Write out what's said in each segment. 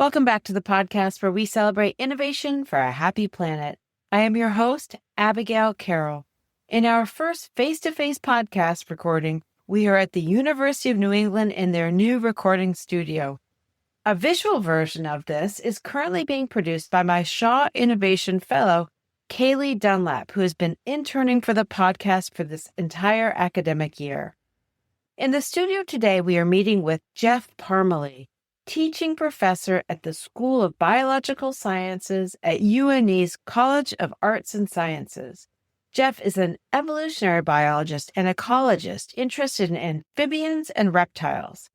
Welcome back to the podcast where we celebrate innovation for a happy planet. I am your host, Abigail Carroll. In our first face-to-face podcast recording, we are at the University of New England in their new recording studio. A visual version of this is currently being produced by my Shaw Innovation Fellow, Kaylee Dunlap, who has been interning for the podcast for this entire academic year. In the studio today, we are meeting with Jeff Parmalee, teaching professor at the School of Biological Sciences at UNE's College of Arts and Sciences. Jeff is an evolutionary biologist and ecologist interested in amphibians and reptiles.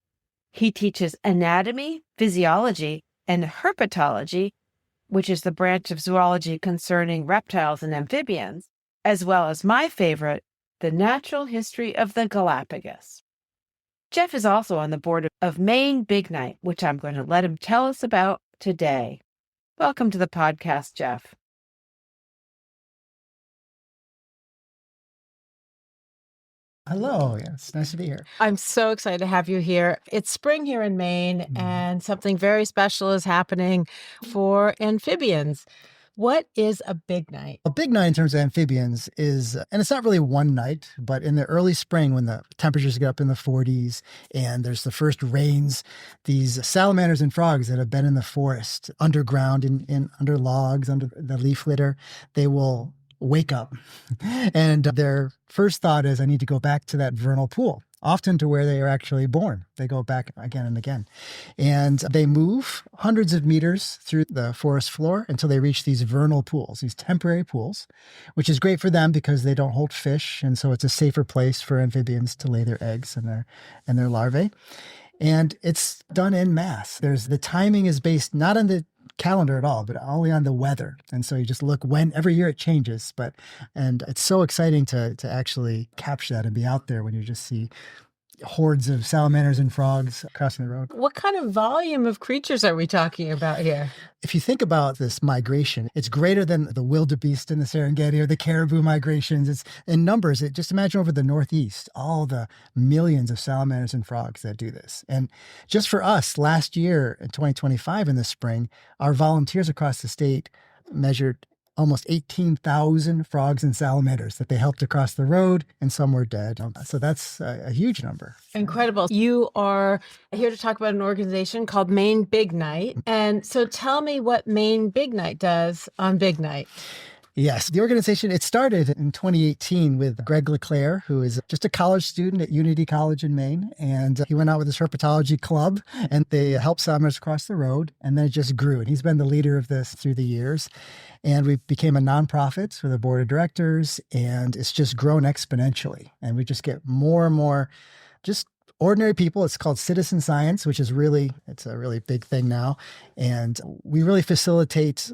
He teaches anatomy, physiology, and herpetology, which is the branch of zoology concerning reptiles and amphibians, as well as my favorite, the natural history of the Galapagos. Jeff is also on the board of Maine Big Night, which I'm going to let him tell us about today. Welcome to the podcast, Jeff. Hello. Yeah, it's nice to be here. I'm so excited to have you here. It's spring here in Maine, and something very special is happening for amphibians. What is a big night? A big night in terms of amphibians is, and it's not really one night, but in the early spring when the temperatures get up in the 40s and there's the first rains, these salamanders and frogs that have been in the forest, underground, in under logs, under the leaf litter, they will wake up. And their first thought is, I need to go back to that vernal pool, often to where they are actually born. They go back again and again. And they move hundreds of meters through the forest floor until they reach these vernal pools, these temporary pools, which is great for them because they don't hold fish. And so it's a safer place for amphibians to lay their eggs and their larvae. And it's done en masse. The timing is based not on the calendar at all, but only on the weather. And so you just look every year it changes, and it's so exciting to actually capture that and be out there when you just see hordes of salamanders and frogs crossing the road. What kind of volume of creatures are we talking about here? If you think about this migration, it's greater than the wildebeest in the Serengeti or the caribou migrations. It's in numbers. Just imagine over the Northeast, all the millions of salamanders and frogs that do this. And just for us, last year in 2025 in the spring, our volunteers across the state measured almost 18,000 frogs and salamanders that they helped across the road, and some were dead. So that's a huge number. Incredible. You are here to talk about an organization called Maine Big Night. And so tell me what Maine Big Night does on Big Night. Yes, the organization, it started in 2018 with Greg LeClaire, who is just a college student at Unity College in Maine. And he went out with his herpetology club and they helped salamanders across the road. And then it just grew. And he's been the leader of this through the years. And we became a nonprofit with a board of directors. And it's just grown exponentially. And we just get more and more just ordinary people. It's called citizen science, which is it's a really big thing now. And we really facilitate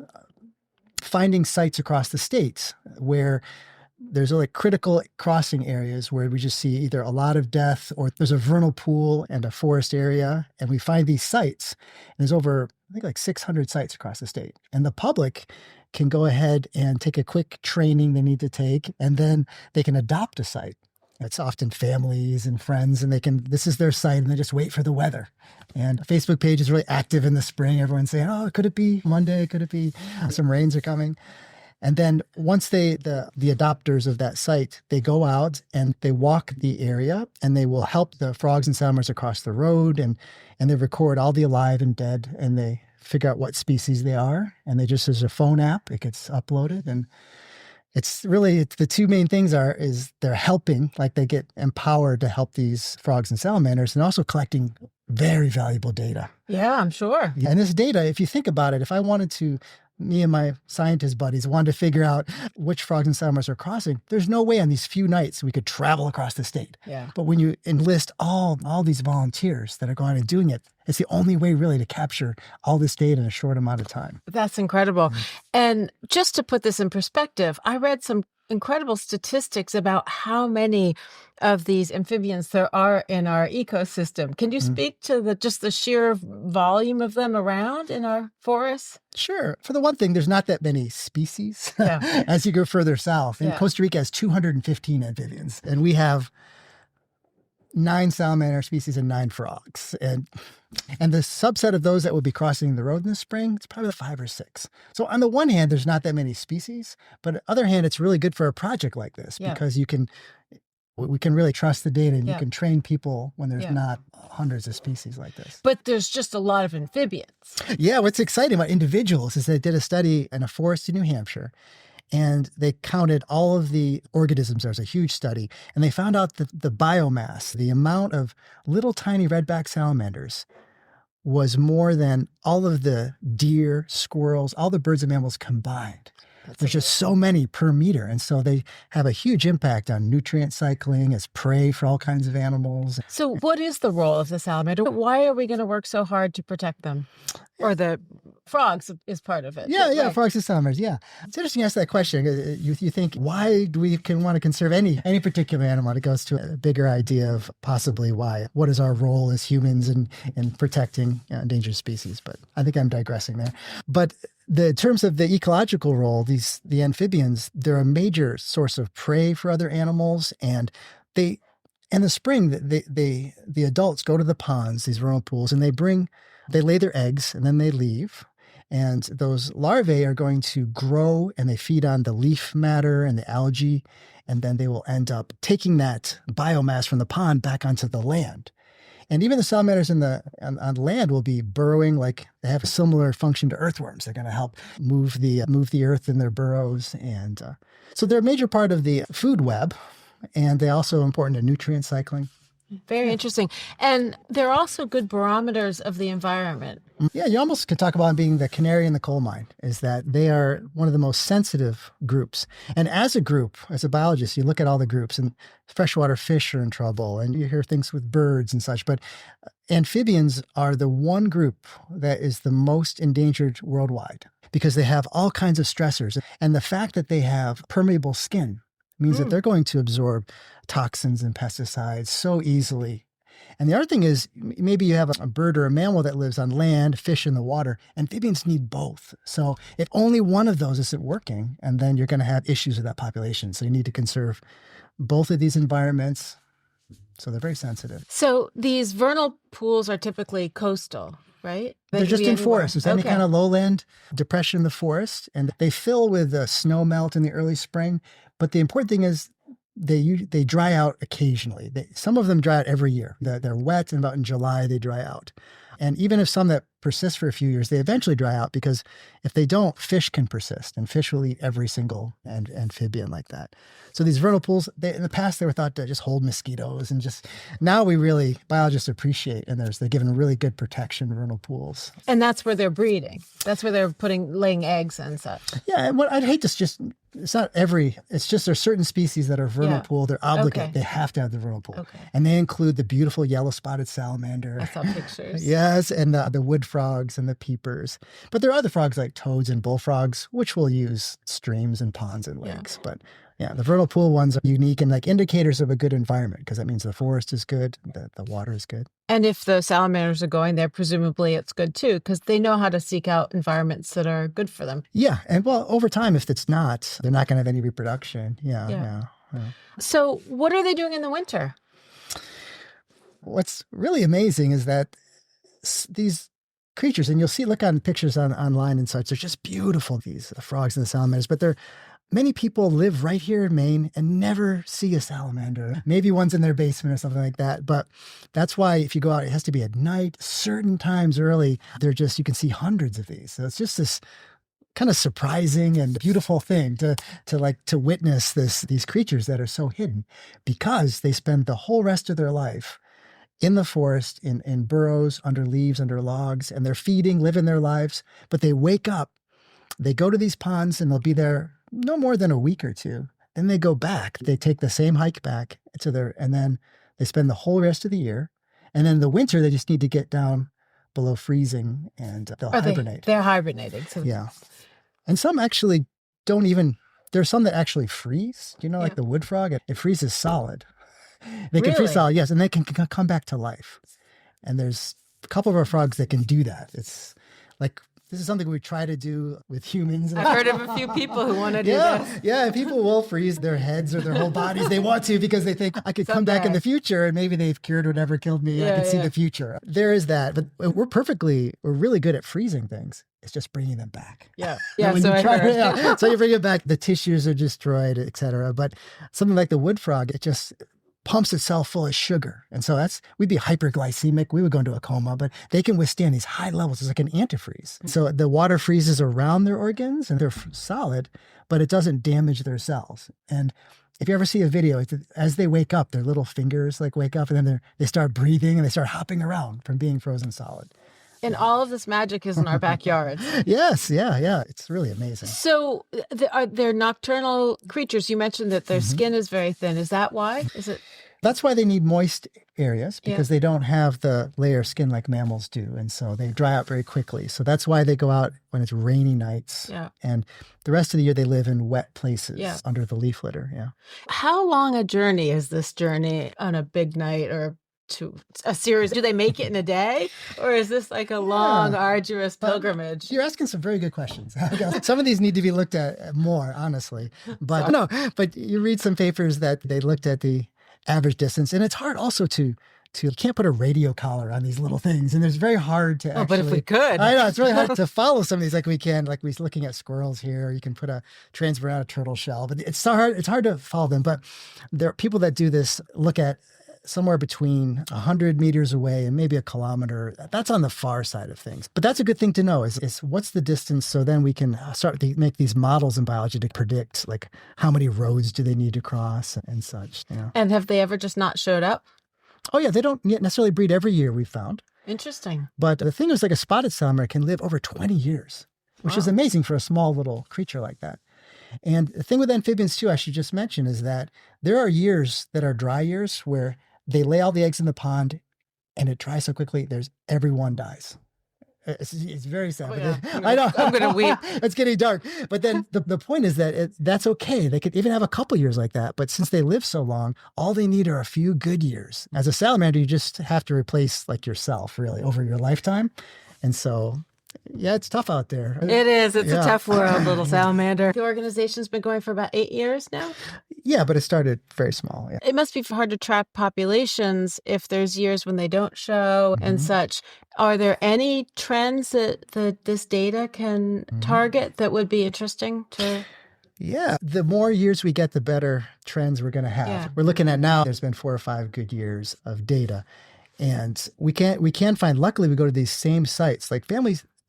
finding sites across the states where there's critical crossing areas where we just see either a lot of death or there's a vernal pool and a forest area. And we find these sites. And there's over, I think, 600 sites across the state. And the public can go ahead and take a quick training they need to take, and then they can adopt a site. It's often families and friends, and this is their site, and they just wait for the weather. And the Facebook page is really active in the spring. Everyone's saying, oh, could it be Monday? Could it be some rains are coming? And then once the adopters of that site, they go out and they walk the area, and they will help the frogs and salamanders across the road, and they record all the alive and dead, and they figure out what species they are. And there's a phone app, it gets uploaded, and it's the two main things is they're helping, they get empowered to help these frogs and salamanders, and also collecting very valuable data. Yeah, I'm sure. And this data, if you think about it, if I wanted to, me and my scientist buddies wanted to figure out which frogs and salamanders are crossing, there's no way on these few nights we could travel across the state. Yeah. But when you enlist all these volunteers that are going and doing it, it's the only way really to capture all this data in a short amount of time. That's incredible. Mm-hmm. And just to put this in perspective, I read some incredible statistics about how many of these amphibians there are in our ecosystem. Can you speak to the sheer volume of them around in our forests? Sure. For the one thing, there's not that many species Yeah. as you go further south. And Yeah. Costa Rica has 215 amphibians, and we have 9 salamander species and 9 frogs. And the subset of those that would be crossing the road in the spring, it's probably 5 or 6. So on the one hand, there's not that many species, but on the other hand, it's really good for a project like this because we can really trust the data and you can train people when there's not hundreds of species like this. But there's just a lot of amphibians. Yeah, what's exciting about individuals is they did a study in a forest in New Hampshire. And they counted all of the organisms. There was a huge study. And they found out that the biomass, the amount of little tiny redback salamanders, was more than all of the deer, squirrels, all the birds and mammals combined. There's just so many per meter. And so they have a huge impact on nutrient cycling as prey for all kinds of animals. So what is the role of the salamander? Why are we going to work so hard to protect them? Or the frogs is part of it. Yeah, frogs and salamanders, yeah. It's interesting you ask that question. You think, why do we want to conserve any particular animal? It goes to a bigger idea of possibly why. What is our role as humans in protecting endangered species? But I think I'm digressing there. But in terms of the ecological role, the amphibians, they're a major source of prey for other animals. And in the spring, the adults go to the ponds, these vernal pools, and they lay their eggs and then they leave. And those larvae are going to grow and they feed on the leaf matter and the algae. And then they will end up taking that biomass from the pond back onto the land. And even the salamanders on land will be burrowing, like they have a similar function to earthworms. They're going to help move the earth in their burrows. And so they're a major part of the food web. And they're also important to nutrient cycling. Very interesting. And they're also good barometers of the environment. Yeah, you almost could talk about them being the canary in the coal mine, is that they are one of the most sensitive groups. And as a group, as a biologist, you look at all the groups and freshwater fish are in trouble and you hear things with birds and such. But amphibians are the one group that is the most endangered worldwide because they have all kinds of stressors. And the fact that they have permeable skin means that they're going to absorb toxins and pesticides so easily. And the other thing is, maybe you have a bird or a mammal that lives on land, fish in the water. Amphibians need both. So if only one of those isn't working, and then you're going to have issues with that population. So you need to conserve both of these environments. So they're very sensitive. So these vernal pools are typically coastal, right? They're just in forests. There's any kind of lowland depression in the forest, and they fill with snow melt in the early spring. But the important thing is they dry out occasionally. Some of them dry out every year. They're wet, and about in July they dry out. And even if some that persist for a few years, they eventually dry out because if they don't, fish can persist, and fish will eat every single amphibian like that. So these vernal pools, in the past, they were thought to just hold mosquitoes, and now biologists appreciate, and they're given really good protection, vernal pools. And that's where they're breeding. That's where they're laying eggs and such. Yeah, and what I'd hate to it's just there's certain species that are vernal pool. They're obligate. Okay. They have to have the vernal pool. Okay. And they include the beautiful yellow-spotted salamander. I saw pictures. Yes, and the wood frogs and the peepers. But there are other frogs like toads and bullfrogs, which will use streams and ponds and lakes. But yeah, the vernal pool ones are unique and like indicators of a good environment because that means the forest is good, the water is good. And if the salamanders are going there, presumably it's good too, because they know how to seek out environments that are good for them. Yeah. And well, over time, if it's not, they're not going to have any reproduction. Yeah. So what are they doing in the winter? What's really amazing is that these creatures, and you'll look on pictures online and such, they're just beautiful, these frogs and the salamanders, but many people live right here in Maine and never see a salamander. Maybe one's in their basement or something like that. But that's why if you go out, it has to be at night, certain times early. You can see hundreds of these. So it's just this kind of surprising and beautiful thing to witness these creatures that are so hidden because they spend the whole rest of their life in the forest, in burrows, under leaves, under logs, and they're feeding, living their lives. But they wake up, they go to these ponds, and they'll be there no more than a week or two. Then they go back. They take the same hike back and then they spend the whole rest of the year. And then in the winter, they just need to get down below freezing and they'll hibernate. They're hibernating. So. Yeah. And some actually there's some that actually freeze, like the wood frog. It freezes solid. They can freeze solid, yes, and they can come back to life. And there's a couple of our frogs that can do that. It's like This is something we try to do with humans. I've heard of a few people who want to do this. Yeah, people will freeze their heads or their whole bodies. They want to because they think I could come back in the future and maybe they've cured whatever killed me. I can see the future. There is that. But we're really good at freezing things. It's just bringing them back. Yeah. So you bring it back, the tissues are destroyed, et cetera. But something like the wood frog, it just pumps itself full of sugar. And so we'd be hyperglycemic. We would go into a coma, but they can withstand these high levels. It's like an antifreeze. So the water freezes around their organs and they're solid, but it doesn't damage their cells. And if you ever see a video, as they wake up, their little fingers wake up and then they start breathing and they start hopping around from being frozen solid. And all of this magic is in our backyards. Yes, yeah. It's really amazing. So they're nocturnal creatures. You mentioned that their skin is very thin. Is that why? That's why they need moist areas, because they don't have the layer of skin like mammals do. And so they dry out very quickly. So that's why they go out when it's rainy nights. Yeah. And the rest of the year they live in wet places under the leaf litter. Yeah. How long a journey is this journey on a big night or to a series? Do they make it in a day, or is this like a long, arduous pilgrimage? You're asking some very good questions. Some of these need to be looked at more, honestly. But you read some papers that they looked at the average distance, and it's hard also to you can't put a radio collar on these little things, and it's very hard to actually. But if we could. I know, it's really hard to follow some of these like we can, like we're looking at squirrels here. You can put a transfer on a turtle shell, but it's hard to follow them. But there are people that do this, look at somewhere between 100 meters away and maybe a kilometer. That's on the far side of things. But that's a good thing to know is what's the distance, so then we can start to make these models in biology to predict like how many roads do they need to cross and such. And have they ever just not showed up? Oh yeah, they don't necessarily breed every year, we've found. Interesting. But the thing is, like a spotted salamander can live over 20 years, which is amazing for a small little creature like that. And the thing with amphibians too, I should just mention, is that there are years that are dry years where they lay all the eggs in the pond and it dries so quickly, everyone dies. It's very sad. Oh, yeah. I know. I'm going to weep. It's getting dark. But then the point is that that's okay. They could even have a couple years like that. But since they live so long, all they need are a few good years. As a salamander, you just have to replace like yourself really over your lifetime. And so, yeah, it's tough out there. It is. It's a tough world, little salamander. The organization's been going for about 8 years now? Yeah, but it started very small. Yeah. It must be hard to track populations if there's years when they don't show and such. Are there any trends that this data can target that would be interesting to... Yeah, the more years we get, the better trends we're going to have. Yeah. We're looking at now, there's been 4 or 5 good years of data. And we can find, luckily, we go to these same sites. Like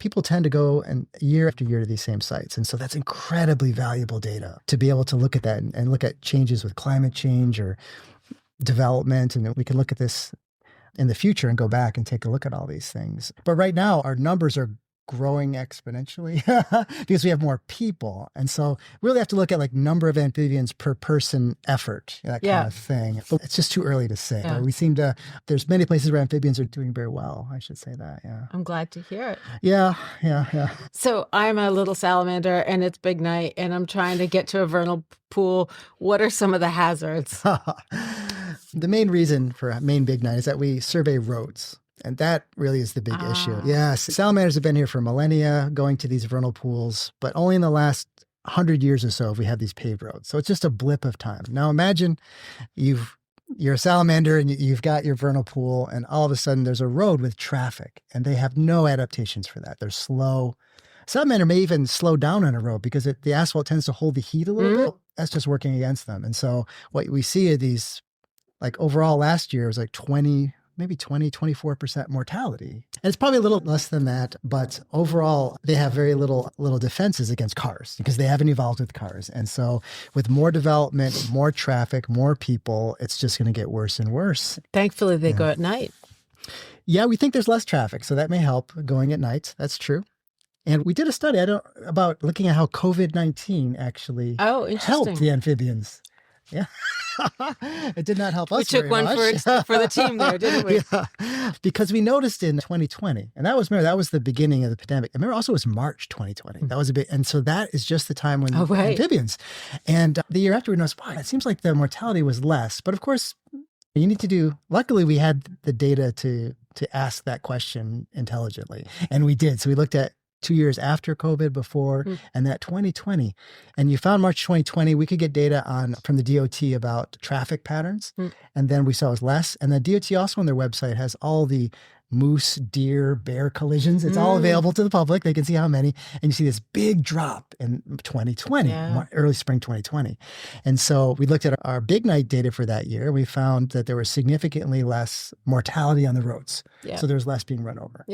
people tend to go year after year to these same sites. And so that's incredibly valuable data to be able to look at that and look at changes with climate change or development. And then we can look at this in the future and go back and take a look at all these things. But right now, our numbers are growing exponentially because we have more people. And so we really have to look at like number of amphibians per person effort, that kind of thing. But it's just too early to say. Yeah. There's many places where amphibians are doing very well. I should say that. Yeah. I'm glad to hear it. Yeah. So I'm a little salamander and it's big night and I'm trying to get to a vernal pool. What are some of the hazards? The main reason for Maine Big Night is that we survey roads. And that really is the big issue. Yes, salamanders have been here for millennia, going to these vernal pools, but only in the last 100 years or so have we had these paved roads. So it's just a blip of time. Now imagine you're a salamander and you've got your vernal pool, and all of a sudden there's a road with traffic, and they have no adaptations for that. They're slow. Salamander may even slow down on a road because the asphalt tends to hold the heat a little bit. That's just working against them. And so what we see are these, like overall last year was like 24% mortality. And it's probably a little less than that, but overall, they have very little defenses against cars because they haven't evolved with cars. And so with more development, more traffic, more people, it's just going to get worse and worse. Thankfully, they go at night. Yeah, we think there's less traffic, so that may help going at night. That's true. And we did a study about looking at how COVID-19 actually helped the amphibians. Yeah. It did not help us. We took one for the team there, didn't we? Yeah. Because we noticed in 2020, and that was the beginning of the pandemic. I remember also it was March 2020. That was and so that is just the time when amphibians. And the year after we noticed, wow, it seems like the mortality was less. But of course, you need to luckily we had the data to ask that question intelligently. And we did. So we looked at 2 years after COVID, before, and that 2020. And you found March 2020, we could get data from the DOT about traffic patterns. And then we saw it was less. And the DOT also on their website has all the moose, deer, bear collisions. It's all available to the public. They can see how many. And you see this big drop in 2020, early spring 2020. And so we looked at our Big Night data for that year. We found that there was significantly less mortality on the roads. So there's less being run over.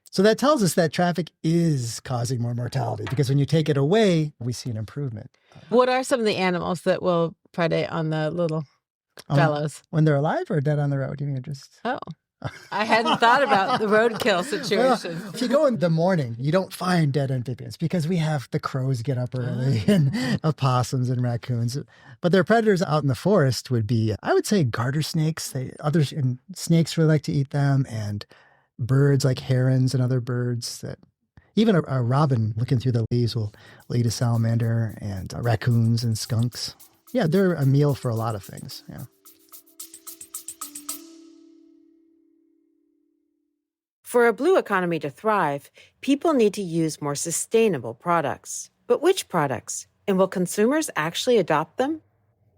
So that tells us that traffic is causing more mortality, because when you take it away, we see an improvement. What are some of the animals that will predate on the little fellows? When they're alive or dead on the road? You mean just... I hadn't thought about the roadkill situation. Well, if you go in the morning, you don't find dead amphibians because we have the crows get up early and opossums and raccoons. But their predators out in the forest would be, I would say, garter snakes. And snakes really like to eat them, and birds like herons and other birds that even a robin looking through the leaves will eat a salamander, and raccoons and skunks. Yeah, they're a meal for a lot of things. Yeah. For a blue economy to thrive, people need to use more sustainable products. But which products? And will consumers actually adopt them?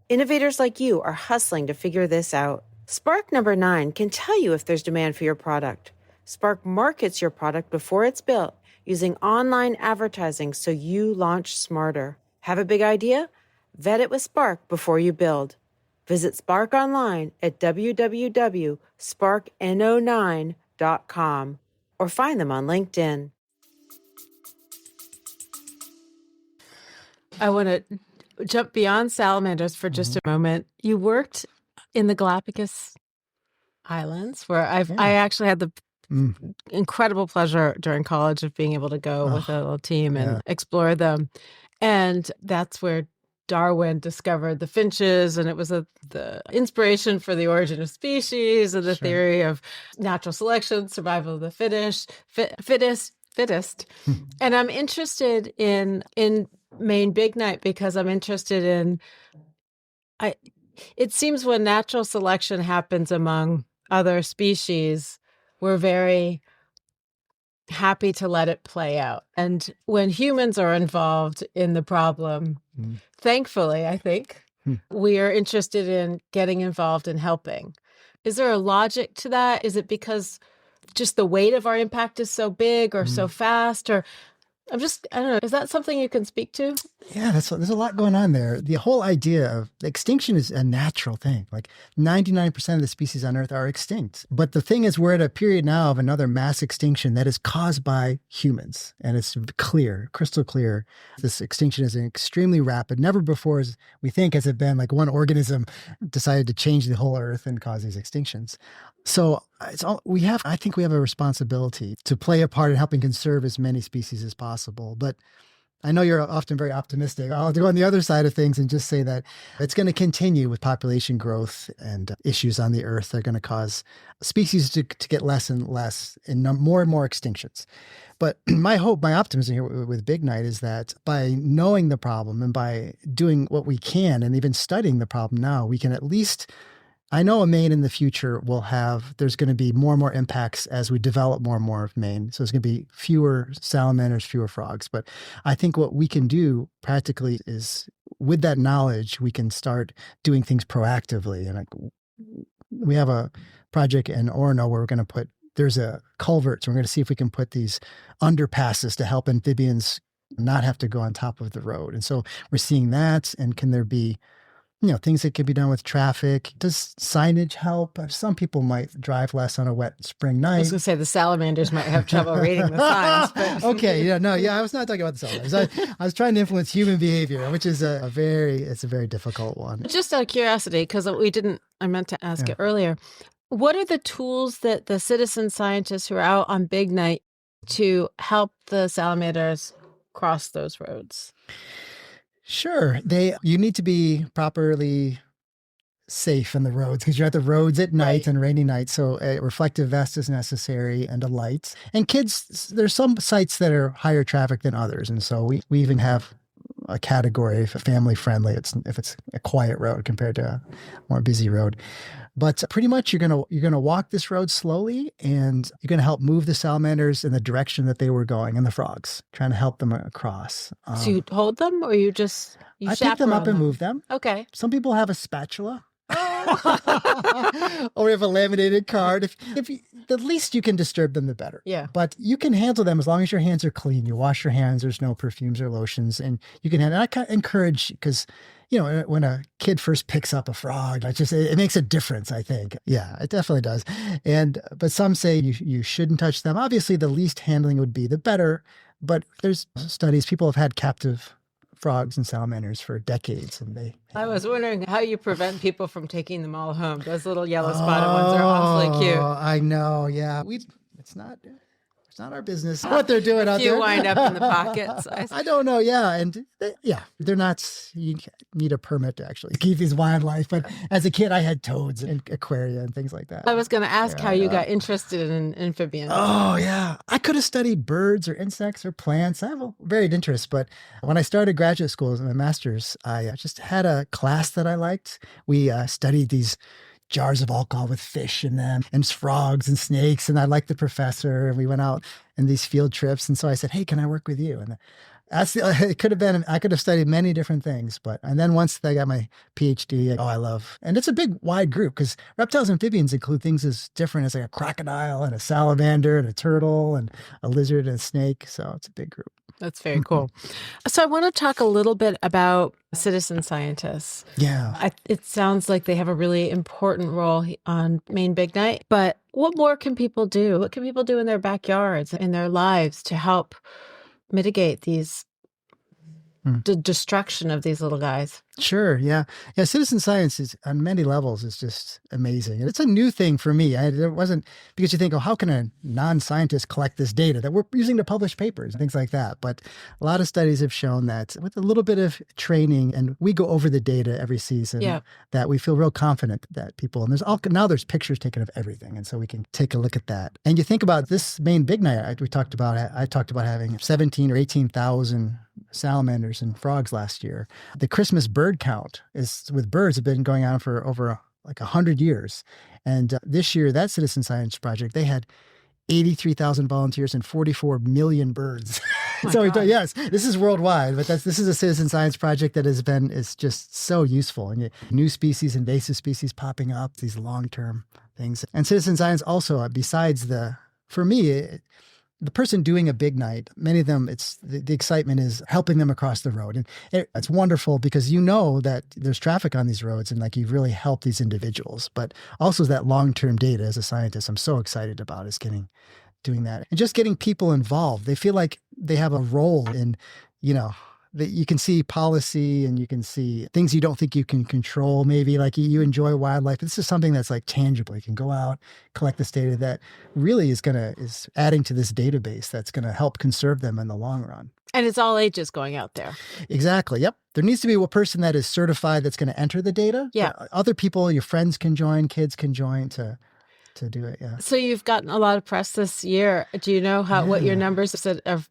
Innovators like you are hustling to figure this out. Spark number 9 can tell you if there's demand for your product. Spark markets your product before it's built using online advertising so you launch smarter. Have a big idea? Vet it with Spark before you build. Visit Spark online at www.sparkno9.com or find them on LinkedIn. I want to jump beyond salamanders for just a moment. You worked in the Galapagos Islands, where I actually had the incredible pleasure during college of being able to go with a little team and explore them. And that's where Darwin discovered the finches, and it was the inspiration for the origin of species and the theory of natural selection, survival of the fittest. And I'm interested in Maine Big Night because I'm interested in, it seems when natural selection happens among other species, we're very happy to let it play out. And when humans are involved in the problem, thankfully, I think, we are interested in getting involved and helping. Is there a logic to that? Is it because just the weight of our impact is so big or so fast? Or I don't know, is that something you can speak to? Yeah, there's a lot going on there. The whole idea of extinction is a natural thing. Like 99% of the species on Earth are extinct. But the thing is, we're at a period now of another mass extinction that is caused by humans. And it's clear, crystal clear. This extinction is extremely rapid. Never before, as we think, has it been like one organism decided to change the whole Earth and cause these extinctions. So I think we have a responsibility to play a part in helping conserve as many species as possible. But I know you're often very optimistic. I'll go on the other side of things and just say that it's going to continue with population growth and issues on the Earth that are going to cause species to get less and less and more and more extinctions. But my hope, my optimism here with Big Night is that by knowing the problem and by doing what we can and even studying the problem now, we can at least... I know Maine in the future there's going to be more and more impacts as we develop more and more of Maine. So there's going to be fewer salamanders, fewer frogs. But I think what we can do practically is with that knowledge, we can start doing things proactively. And we have a project in Orono where there's a culvert. So we're going to see if we can put these underpasses to help amphibians not have to go on top of the road. And so we're seeing that. And can there be things that can be done with traffic? Does signage help? Some people might drive less on a wet spring night. I was going to say the salamanders might have trouble reading the signs. But... Okay. Yeah. No. Yeah. I was not talking about the salamanders. I was trying to influence human behavior, which is a very difficult one. Just out of curiosity, because I meant to ask it earlier. What are the tools that the citizen scientists who are out on Big Night to help the salamanders cross those roads? Sure. You need to be properly safe in the roads because you're at the roads at night and rainy nights. So a reflective vest is necessary and a light. And kids, there's some sites that are higher traffic than others. And so we even have a category for family friendly. If it's a quiet road compared to a more busy road. But pretty much you're gonna walk this road slowly, and you're gonna help move the salamanders in the direction that they were going, and the frogs, trying to help them across. So you hold them, or you I pick them up and move them. Okay. Some people have a spatula. Or we have a laminated card. If you, the least you can disturb them, the better. Yeah. But you can handle them as long as your hands are clean. You wash your hands. There's no perfumes or lotions, and you can handle. And I kind of encourage, because when a kid first picks up a frog, it makes a difference. I think, yeah, it definitely does. But some say you shouldn't touch them. Obviously, the least handling would be the better. But there's studies. People have had captive frogs and salamanders for decades, and I was wondering how you prevent people from taking them all home. Those little yellow spotted ones are awfully cute. I know. Yeah, it's not our business what they're doing out there. You wind up in the pockets. I don't know. Yeah, and they're not. You need a permit to actually keep these wildlife. But as a kid, I had toads and aquaria and things like that. I was going to ask how you got interested in amphibians. Oh yeah, I could have studied birds or insects or plants. I have a varied interest, but when I started graduate school as my master's, I just had a class that I liked. We studied these jars of alcohol with fish in them and frogs and snakes. And I liked the professor, and we went out in these field trips. And so I said, hey, can I work with you? And it could have been, I could have studied many different things, and then once I got my PhD, and it's a big wide group, because reptiles and amphibians include things as different as like a crocodile and a salamander and a turtle and a lizard and a snake. So it's a big group. That's very cool. So I want to talk a little bit about citizen scientists. Yeah. It sounds like they have a really important role on Maine Big Night, but what more can people do? What can people do in their backyards, in their lives, to help mitigate these destruction of these little guys? Sure. Yeah. Yeah. Citizen science is on many levels is just amazing. And it's a new thing for me. It wasn't, because you think, how can a non-scientist collect this data that we're using to publish papers and things like that? But a lot of studies have shown that with a little bit of training, and we go over the data every season, that we feel real confident that people, and there's pictures taken of everything. And so we can take a look at that. And you think about this Maine Big Night, I talked about having 17 or 18,000 salamanders and frogs last year. The Christmas bird count with birds have been going on for over 100 years. And this year, that citizen science project, they had 83,000 volunteers and 44 million birds. So yes, this is worldwide, but this is a citizen science project that is just so useful. And new species, invasive species popping up, these long-term things. And citizen science also, for me, the person doing a big night, many of them, it's the excitement is helping them across the road. And it's wonderful, because that there's traffic on these roads, and you've really helped these individuals. But also that long-term data, as a scientist, I'm so excited about, is doing that. And just getting people involved. They feel like they have a role in, that you can see policy, and you can see things you don't think you can control. Maybe you enjoy wildlife. This is something that's tangible. You can go out, collect this data that really is adding to this database that's going to help conserve them in the long run. And it's all ages going out there. Exactly. Yep. There needs to be a person that is certified that's going to enter the data. Yeah. Other people, your friends can join, kids can join to do it. Yeah. So you've gotten a lot of press this year. Do you know what your numbers of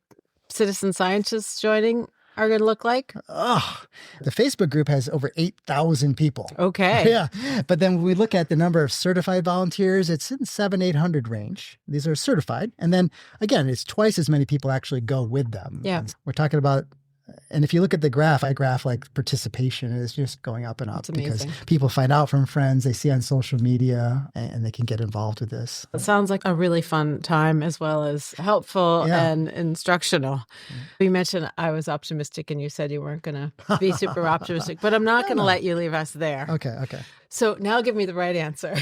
citizen scientists joining are going to look like? Oh, the Facebook group has over 8,000 people. Okay. Yeah. But then when we look at the number of certified volunteers, it's in 700-800 range. These are certified. And then again, it's twice as many people actually go with them. Yeah. And we're talking about, and if you look at the graph, I graph participation is just going up and up, because people find out from friends, they see on social media, and they can get involved with this. It sounds like a really fun time, as well as helpful and instructional. You mentioned I was optimistic, and you said you weren't going to be super optimistic, but I'm not going to let you leave us there. Okay. So now give me the right answer.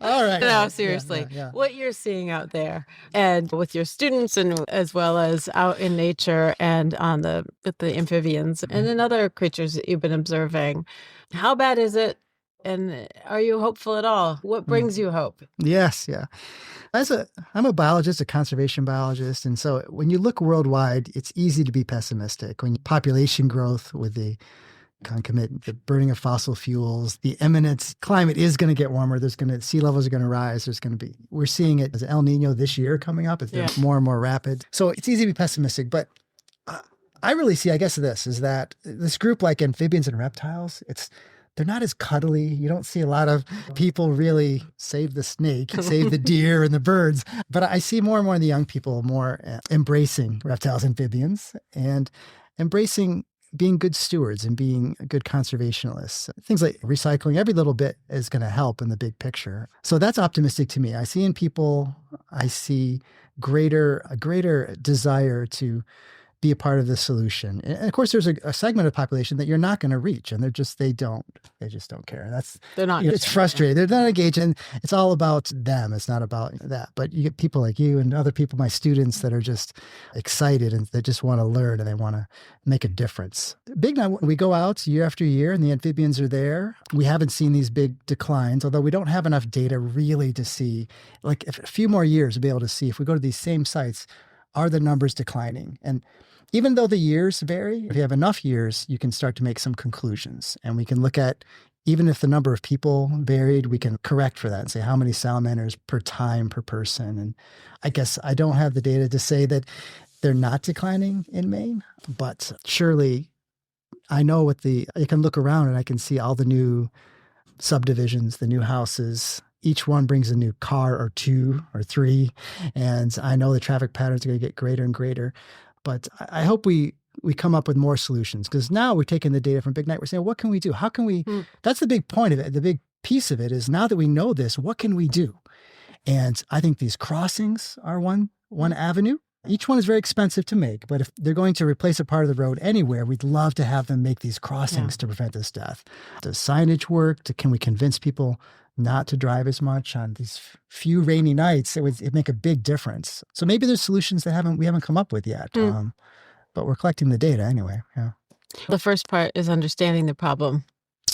All right. No, seriously. What you're seeing out there, and with your students, and as well as out in nature and with the amphibians and in other creatures that you've been observing. How bad is it? And are you hopeful at all? What brings you hope? Yes. Yeah. I'm a biologist, a conservation biologist. And so when you look worldwide, it's easy to be pessimistic. When population growth with the concomitant, the burning of fossil fuels, the imminent climate is going to get warmer. Sea levels are going to rise. We're seeing it as El Nino this year coming up. It's more and more rapid. So it's easy to be pessimistic, but I really see, I guess, is that this group, like amphibians and reptiles, they're not as cuddly. You don't see a lot of people really save the snake, save the deer and the birds. But I see more and more of the young people more embracing reptiles, amphibians, and embracing being good stewards and being good conservationists. Things like recycling, every little bit is going to help in the big picture. So that's optimistic to me. I see in people, I see a greater desire to be a part of the solution. And of course, there's a segment of the population that you're not going to reach, and they just don't care. They're not. It's frustrating. They're not engaged, and it's all about them. It's not about that. But you get people like you and other people, my students, that are just excited and they just want to learn and they want to make a difference. Big Night, we go out year after year, and the amphibians are there. We haven't seen these big declines, although we don't have enough data really to see. Like a few more years to be able to see if we go to these same sites, are the numbers declining? And even though the years vary, if you have enough years, you can start to make some conclusions. And we can look at, even if the number of people varied, we can correct for that and say how many salamanders per time per person. And I guess I don't have the data to say that they're not declining in Maine, but surely I know I can look around and I can see all the new subdivisions, the new houses. Each one brings a new car or two or three. And I know the traffic patterns are going to get greater and greater. But I hope we come up with more solutions, because now we're taking the data from Big Night. We're saying, what can we do? How can we? That's the big point of it. The big piece of it is, now that we know this, what can we do? And I think these crossings are one avenue. Each one is very expensive to make, but if they're going to replace a part of the road anywhere, we'd love to have them make these crossings to prevent this death. Does signage work? Can we convince people not to drive as much on these few rainy nights? It'd make a big difference. So maybe there's solutions that we haven't come up with yet, but we're collecting the data anyway. Yeah. The first part is understanding the problem.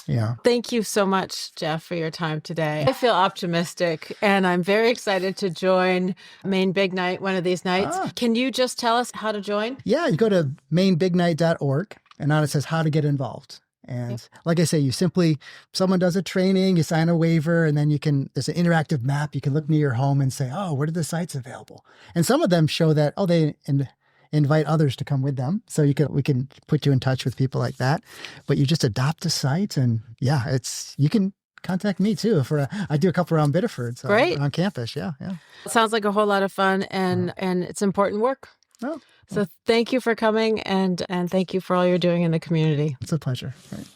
Yeah. Thank you so much, Jeff, for your time today. I feel optimistic, and I'm very excited to join Maine Big Night one of these nights. Can you just tell us how to join? Yeah, you go to mainebignight.org, and on it says how to get involved. And like I say, someone does a training, you sign a waiver, and then there's an interactive map. You can look near your home and say, oh, what are the sites available? And some of them show that, they invite others to come with them. So we can put you in touch with people like that. But you just adopt a site, and you can contact me too. I do a couple around Biddeford, so great, on campus. Yeah. It sounds like a whole lot of fun, and it's important work. Oh. So thank you for coming, and thank you for all you're doing in the community. It's a pleasure. Right.